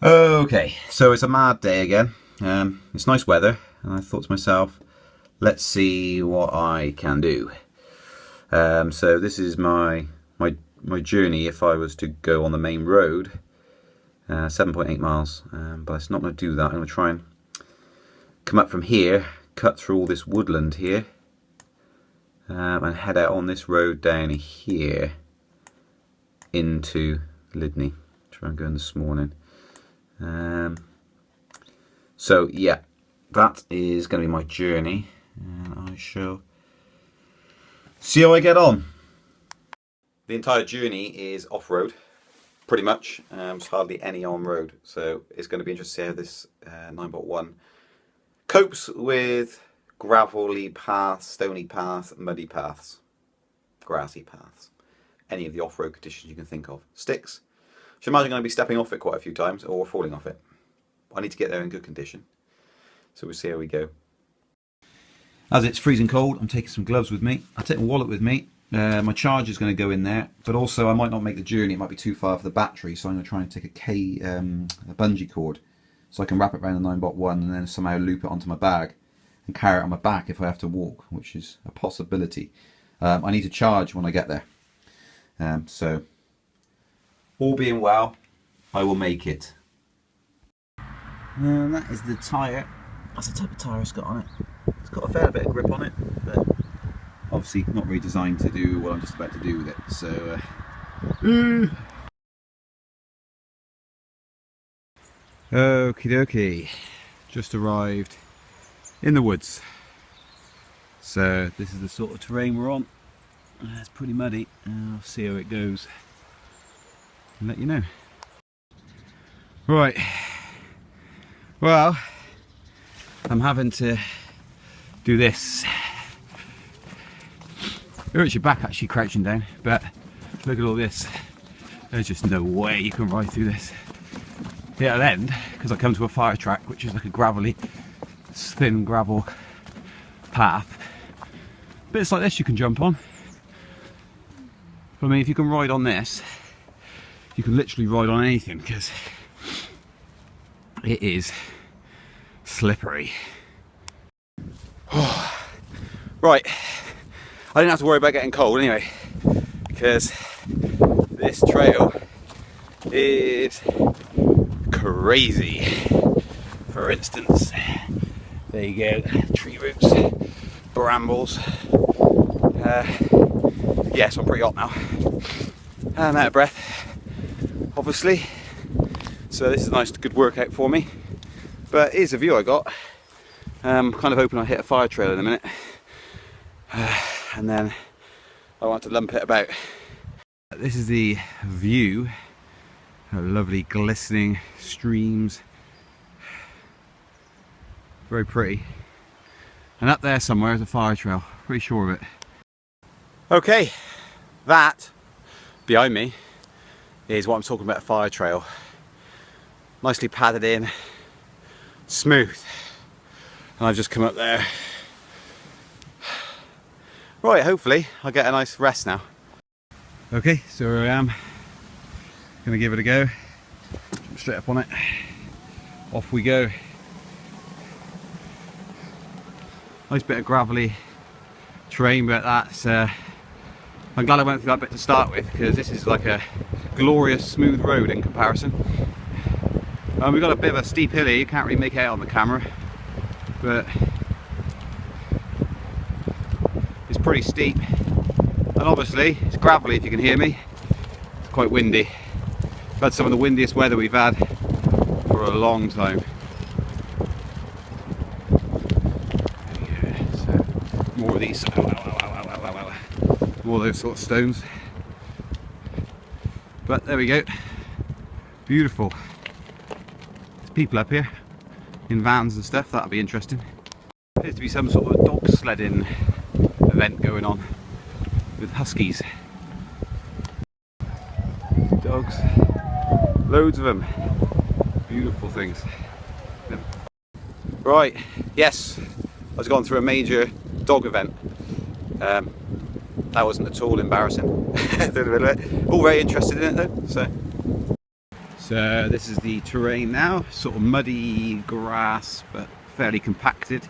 Okay, so it's a mad day again. It's nice weather, and I thought to myself, let's see what I can do. So this is my journey if I was to go on the main road, 7.8 miles. But it's not going to do that. I'm going to try and come up from here, cut through all this woodland here, and head out on this road down here into Lydney. Try and go in this morning. So yeah, that is going to be my journey, and I shall see how I get on. The entire journey is off-road, pretty much. There's hardly any on-road, so it's going to be interesting to see how this Ninebot One copes with gravelly paths, stony paths, muddy paths, grassy paths, any of the off-road conditions you can think of. Sticks. I imagine I'm going to be stepping off it quite a few times or falling off it. I need to get there in good condition. So we'll see how we go. As it's freezing cold, I'm taking some gloves with me. I take my wallet with me. My charger is going to go in there, but also I might not make the journey. It might be too far for the battery, so I'm going to try and take a bungee cord so I can wrap it around the Ninebot One and then somehow loop it onto my bag and carry it on my back if I have to walk, which is a possibility. I need to charge when I get there. So all being well, I will make it. And that is the tyre. That's the type of tyre it's got on it. It's got a fair bit of grip on it, but obviously not really designed to do what I'm just about to do with it. So, okie dokie. Just arrived in the woods. So this is the sort of terrain we're on. It's pretty muddy. I'll see how it goes and let you know. Right. Well, I'm having to do this. It hurts your back actually crouching down, but look at all this. There's just no way you can ride through this. It'll end because I come to a fire track, which is like a gravelly, thin gravel path. Bits like this you can jump on. But I mean, if you can ride on this, you can literally ride on anything because it is slippery. Right, I didn't have to worry about getting cold anyway, because this trail is crazy. For instance, there you go, tree roots, brambles. Yes, I'm pretty hot now. I'm out of breath, obviously. So this is a nice, good workout for me. But here's the view I got. I'm kind of hoping I'll hit a fire trail in a minute. And then I want to lump it about. This is the view. Lovely glistening streams. Very pretty. And up there somewhere is a fire trail. Pretty sure of it. Okay, that behind me is what I'm talking about, a fire trail. Nicely padded in, smooth. And I've just come up there. Right, hopefully I'll get a nice rest now. Okay, so here I am. Gonna give it a go. Jump straight up on it. Off we go. Nice bit of gravelly terrain, but that's I'm glad I went through that bit to start with, because this is like a glorious smooth road in comparison. We've got a bit of a steep hill here, you can't really make it out on the camera, but it's pretty steep, and obviously it's gravelly if you can hear me. It's quite windy. We've had some of the windiest weather we've had for a long time. So more of these, more of those sort of stones. But there we go, beautiful. There's people up here in vans and stuff, that'll be interesting. Appears to be some sort of dog sledding event going on with huskies. Dogs, loads of them, beautiful things. Right, yes, I was going through a major dog event. That wasn't at all embarrassing. All very interested in it though. So this is the terrain now, sort of muddy grass but fairly compacted.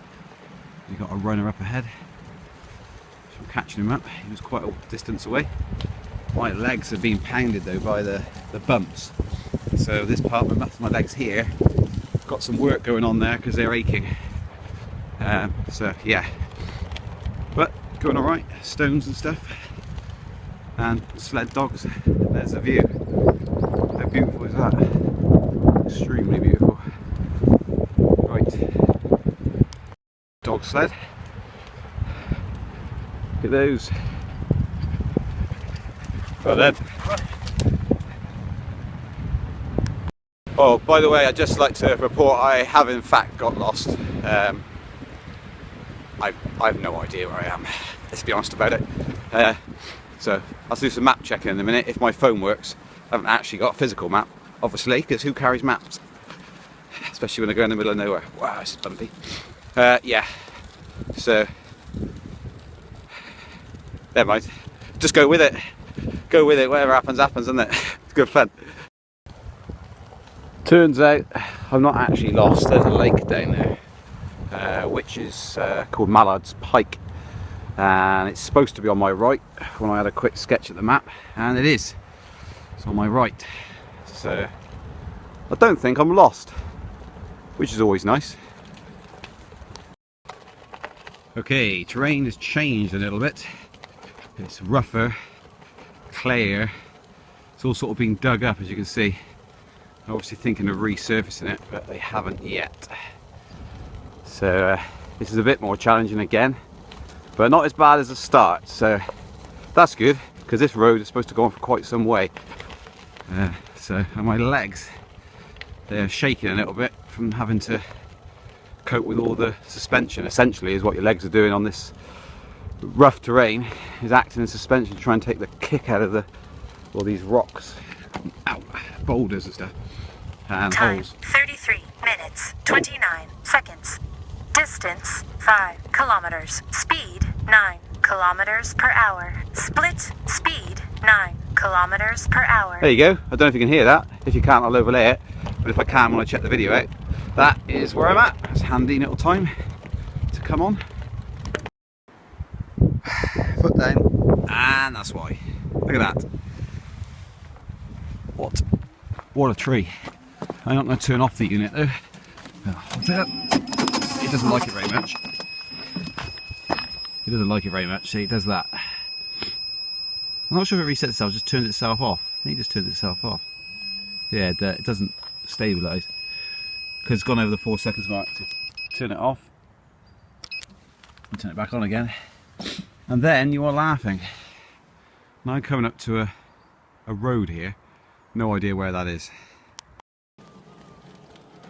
We've got a runner up ahead. So I'm catching him up, he was quite a distance away. My legs have been pounded though by the bumps. So this part, that's my legs here, got some work going on there because they're aching. So yeah, but going alright, stones and stuff, and sled dogs. There's the view. How beautiful is that? Extremely beautiful. Right, dog sled. Look at those. Well then. Oh, by the way, I'd just like to report I have in fact got lost. I've no idea where I am, let's be honest about it. So I'll do some map checking in a minute if my phone works. I haven't actually got a physical map, obviously, because who carries maps? Especially when I go in the middle of nowhere. Wow, it's bumpy. Yeah, so never mind. Just go with it. Go with it, whatever happens, happens, isn't it? It's good fun. Turns out I'm not actually lost. There's a lake down there, which is called Mallard's Pike, and it's supposed to be on my right when I had a quick sketch at the map, and it is. It's on my right, so I don't think I'm lost, which is always nice. Okay, terrain has changed a little bit. It's rougher, clayer. It's all sort of been dug up, as you can see. I'm obviously thinking of resurfacing it, but they haven't yet. So this is a bit more challenging again, but not as bad as the start, so that's good, because this road is supposed to go on for quite some way. And my legs, they're shaking a little bit from having to cope with all the suspension. Essentially is what your legs are doing on this rough terrain, is acting as suspension to try and take the kick out of all these rocks, boulders and stuff, and Time, holes. 33 minutes, 29 seconds. Distance, 5 kilometers. Speed, 9 kilometers per hour. Split speed, 9 kilometers per hour. There you go. I don't know if you can hear that. If you can't, I'll overlay it. But if I can, when I check the video out, that is where I'm at. It's handy little time to come on. Foot down, and that's why. Look at that. What a tree. I'm not going to turn off the unit though. It doesn't like it very much. It doesn't like it very much, see, it does that. I'm not sure if it resets itself, just turns itself off. I think it just turns itself off. Yeah, it doesn't stabilise. Because it's gone over the 4 seconds mark to turn it off. And turn it back on again. And then you are laughing. Now I'm coming up to a road here. No idea where that is.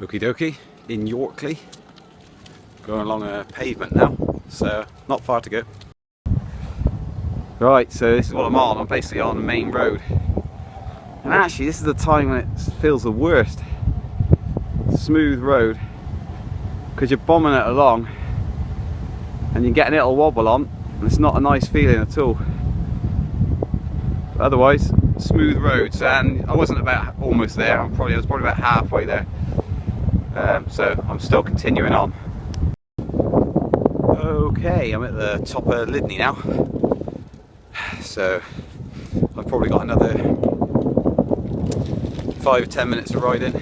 Okie dokie, in Yorkley. Going along a pavement now, so not far to go. Right, so this is what I'm on. I'm basically on the main road. And actually this is the time when it feels the worst. Smooth road. Because you're bombing it along and you're getting a little wobble on, and it's not a nice feeling at all. But otherwise, smooth roads, and I wasn't about almost there. I was probably about halfway there. So I'm still continuing on. Okay, I'm at the top of Lydney now. So I've probably got another 5 or 10 minutes of riding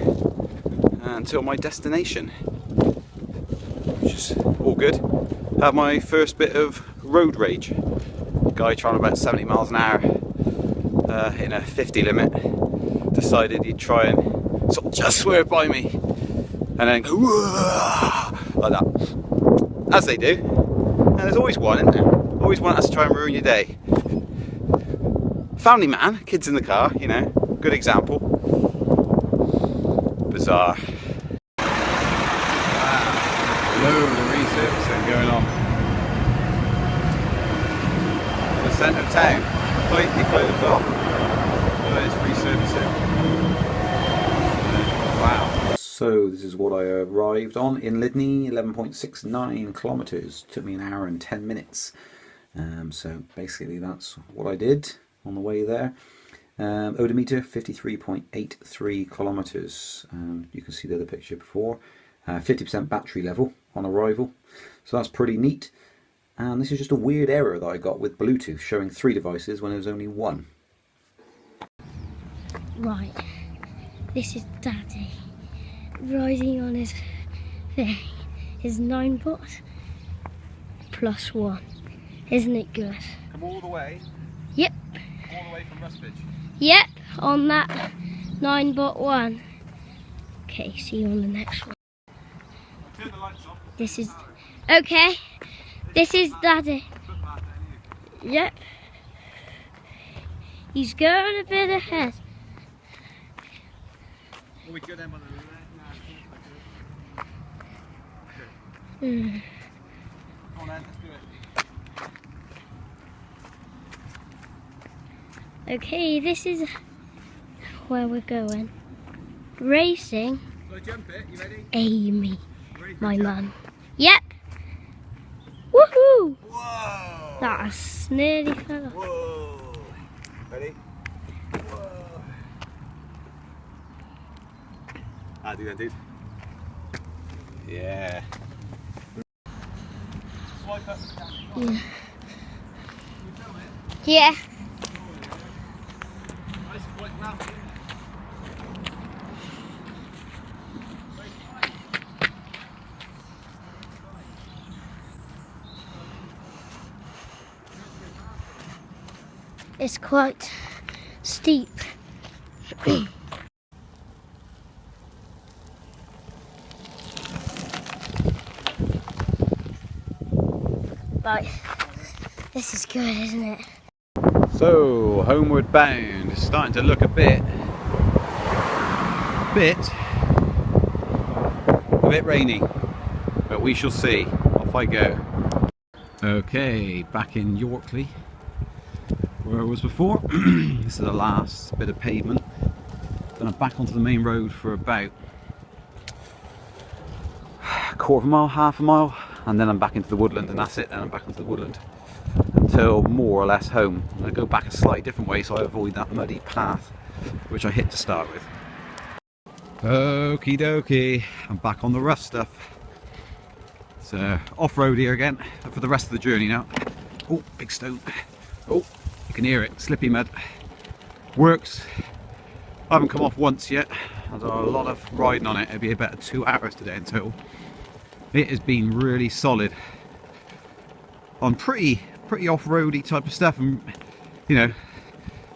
until my destination, which is all good. Had my first bit of road rage. Guy trying about 70 miles an hour in a 50 limit decided he'd try and sort of just swerve by me and then go like that, as they do. And there's always one, isn't there? Always one that's to try and ruin your day. Family man, kids in the car, you know, good example. Bizarre. Wow, load of resurfacing going on. The centre of town, completely closed off. But it's resurfacing. Wow. So this is what I arrived on in Lydney, 11.69 kilometres. Took me an hour and 10 minutes. So basically that's what I did on the way there. Odometer 53.83 kilometres. You can see the other picture before. 50% battery level on arrival, so that's pretty neat. And this is just a weird error that I got with Bluetooth, showing 3 devices when there was only 1. Right, this is Daddy riding on his thing, his Ninebot +1. Isn't it good? Come all the way? Yep. All the way from Rusbridge? Yep, on that Ninebot One. Okay, see you on the next one. Turn the lights off. This is... Okay, this is Daddy. Yep. He's going a bit ahead. Will we go down by the Mm. Come on then, let's do it. Okay, this is where we're going. Racing Shall I jump it? You ready? Amy, Ready for my a jump? mum. Yep. Woohoo! Whoa! That's nearly fell off. Whoa! Ready? Whoa! Do that, dude. Yeah. Swipe up the camera. Yeah. Can you film it? Yeah. Nice and quite rapid, isn't it? It's quite steep. Right, this is good, isn't it? So, homeward bound. It's starting to look a bit rainy, but we shall see. Off I go. Okay, back in Yorkley, where I was before. This is the last bit of pavement. Then I'm back onto the main road for about a quarter of a mile, half a mile, and then I'm back into the woodland, and that's it. Then I'm back into the woodland until more or less home. I go back a slightly different way so I avoid that muddy path which I hit to start with. Okie dokie, I'm back on the rough stuff. So off-road here again for the rest of the journey now. Oh, big stone. Oh, you can hear it, slippy mud. Works. I haven't come off once yet. I've done a lot of riding on it. It'll be about 2 hours today in total. It has been really solid on pretty off-roady type of stuff, and you know,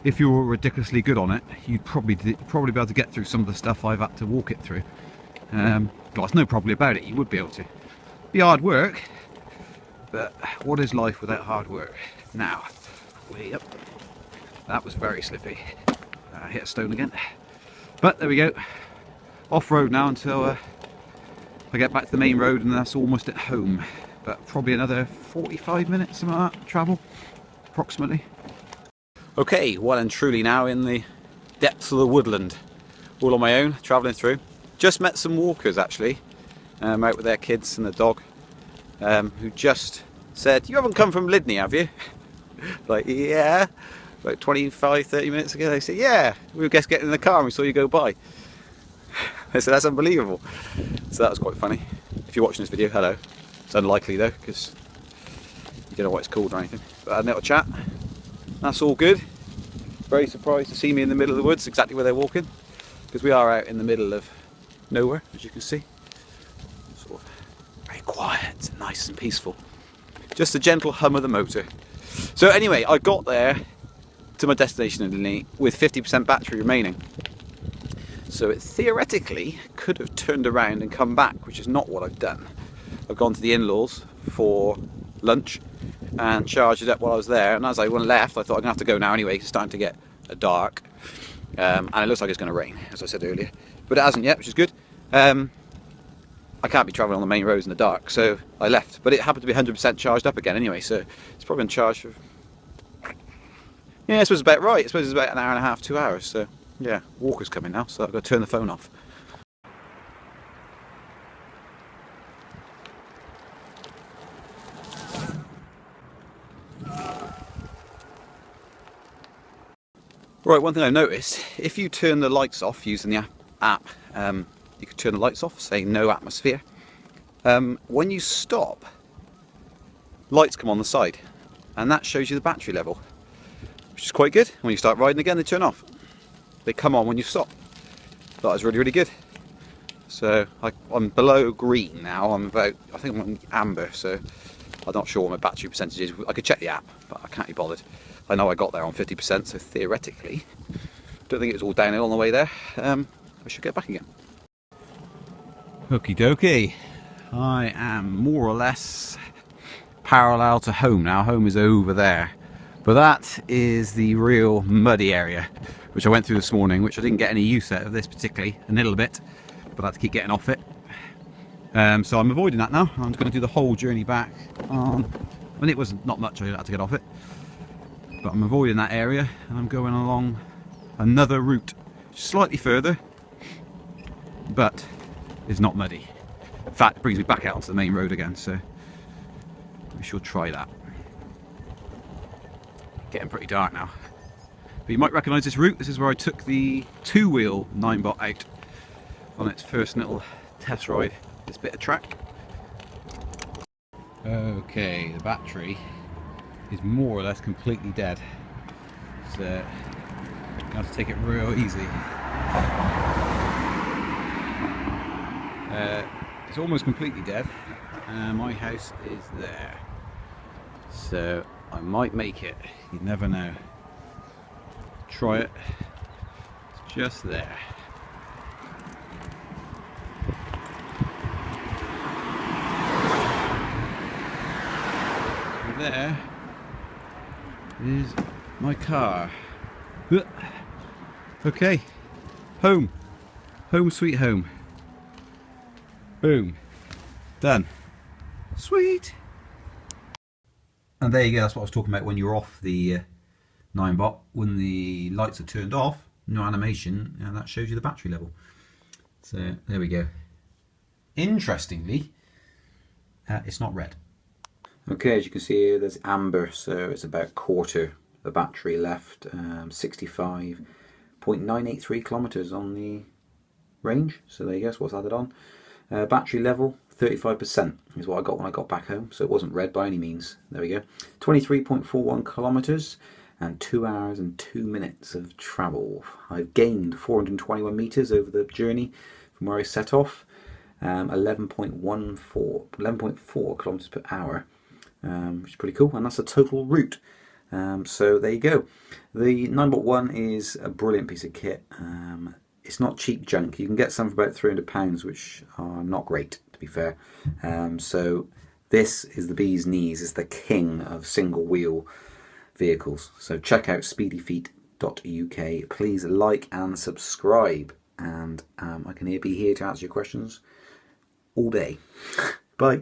if you were ridiculously good on it, you'd probably be able to get through some of the stuff I've had to walk it through. Well, there's no probably about it, you would be able to. Be hard work, but what is life without hard work? Now, way up. That was very slippy. I hit a stone again. But there we go. Off-road now until I get back to the main road, and that's almost at home. But probably another 45 minutes, something like that, travel, approximately. Okay, well and truly now in the depths of the woodland, all on my own, travelling through. Just met some walkers actually, out with their kids and the dog, who just said, "You haven't come from Lydney, have you?" Like, yeah. About 25-30 minutes ago they said, "Yeah, we were just getting in the car and we saw you go by." I said, "That's unbelievable." So that was quite funny. If you're watching this video, hello. It's unlikely though, because you don't know what it's called or anything. But I had a little chat. That's all good. Very surprised to see me in the middle of the woods, exactly where they're walking, because we are out in the middle of nowhere, as you can see. Sort of very quiet, nice and peaceful. Just a gentle hum of the motor. So anyway, I got there to my destination in Lydney with 50% battery remaining. So it theoretically could have turned around and come back, which is not what I've done. I've gone to the in-laws for lunch and charged it up while I was there, and as I went left I thought I'm gonna have to go now anyway, 'cause it's starting to get dark, and it looks like it's going to rain, as I said earlier, but it hasn't yet, which is good. I can't be travelling on the main roads in the dark, so I left, but it happened to be 100% charged up again anyway, so it's probably been charged for, yeah, I suppose it's about right. I suppose it's about an hour and a half, 2 hours, so yeah, walker's coming now, so I've got to turn the phone off. Right, one thing I noticed, if you turn the lights off using the app, you can turn the lights off, say no atmosphere. When you stop, lights come on the side, and that shows you the battery level, which is quite good. When you start riding again, they turn off. They come on when you stop. That was really, really good. So I'm below green now. I'm about, I think I'm on amber, so I'm not sure what my battery percentage is. I could check the app, but I can't be bothered. I know I got there on 50%, so theoretically, don't think it was all downhill on the way there. I should get back again. Okie dokie. I am more or less parallel to home now. Home is over there. But that is the real muddy area, which I went through this morning, which I didn't get any use out of this particularly, a little bit, but I had to keep getting off it. So I'm avoiding that now. I'm going to do the whole journey back on, and it was not much I had to get off it, but I'm avoiding that area and I'm going along another route, slightly further, but it's not muddy. In fact, it brings me back out onto the main road again, so we shall try that. Getting pretty dark now, but you might recognise this route. This is where I took the two-wheel Ninebot out on its first little test ride, this bit of track. Okay, the battery is more or less completely dead, so you have to take it real easy. It's almost completely dead, and my house is there, so I might make it. You never know. Try it. It's just there. And there is my car. Okay. Home. Home sweet home. Boom. Done. Sweet. And there you go, that's what I was talking about when you're off the Ninebot. When the lights are turned off, no animation, and that shows you the battery level. So there we go. Interestingly, it's not red. Okay, as you can see here, there's amber, so it's about quarter the battery left, 65.983 kilometers on the range. So there you go, that's what's added on. Battery level 35% is what I got when I got back home, so it wasn't red by any means. There we go. 23.41 kilometers and 2 hours and 2 minutes of travel. I've gained 421 meters over the journey from where I set off. 11.4 kilometers per hour, which is pretty cool, and that's a total route. So there you go. The Ninebot One is a brilliant piece of kit. It's not cheap junk. You can get some for about £300, which are not great, to be fair. So this is the bee's knees. It's the king of single wheel vehicles. So check out speedyfeet.uk. Please like and subscribe, and I can be here to answer your questions all day. Bye.